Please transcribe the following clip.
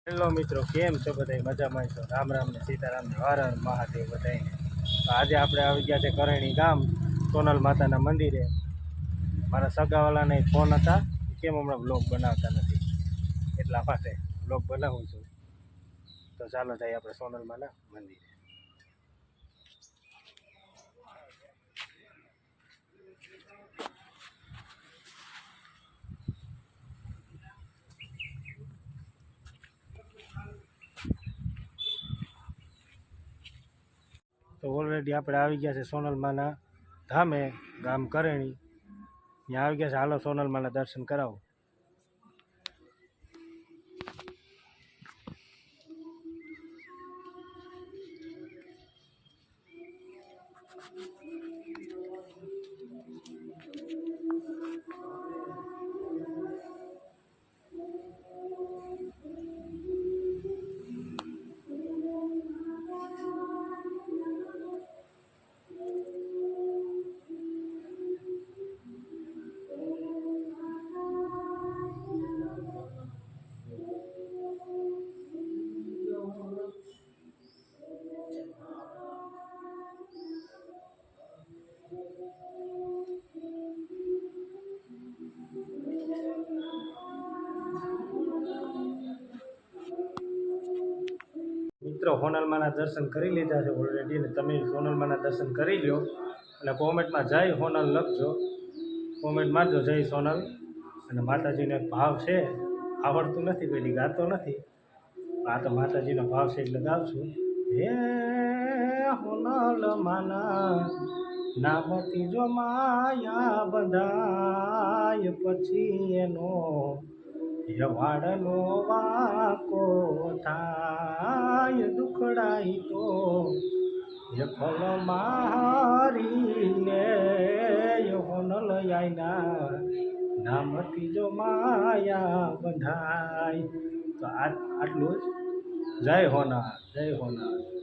Hello મિત્રો, કેમ છો બધા? મજામાં છો? રામ રામ ને સીતારામ ને હર હર મહાદેવ બધાને. તો આજે આપણે આવી ગયા છે કરણી ગામ સોનલ માતાના મંદિરે. મારા સગાવાલાને ફોન હતા, કેમ હમણાં બ્લોગ બનાવતા નથી, એટલા માટે બ્લોગ બનાવું છું. તો ચાલો જઈએ આપણે સોનલમાના મંદિરે. તો ઓલરેડી આપણે આવી ગયા છે સોનલમાના ધામે, ગામ કરણી. ત્યાં આવી ગયા છે, હાલો સોનલમાના દર્શન કરાવો. મિત્રો, સોનલમાના દર્શન કરી લીધા છે ઓલરેડી, ને તમે સોનલમાના દર્શન કરી લો અને કોમેન્ટમાં જય સોનલ લખજો. કોમેન્ટ મારજો જય સોનલ. અને માતાજીનો એક ભાવ છે, આવડતું નથી, કોઈ ગાતો નથી, આ તો માતાજીનો ભાવ છે એટલે ગાઉં છું. હે સોનલ માના નામથી જો માયા બંધાય, પછી એનો વાડનો વાકો થાય, દુખડાઈ તો ફલ મારીને હોનલ આઈના નામથી જો માયા બંધાય. તો આટલું જ. જય હોનાર, જય હોનાર.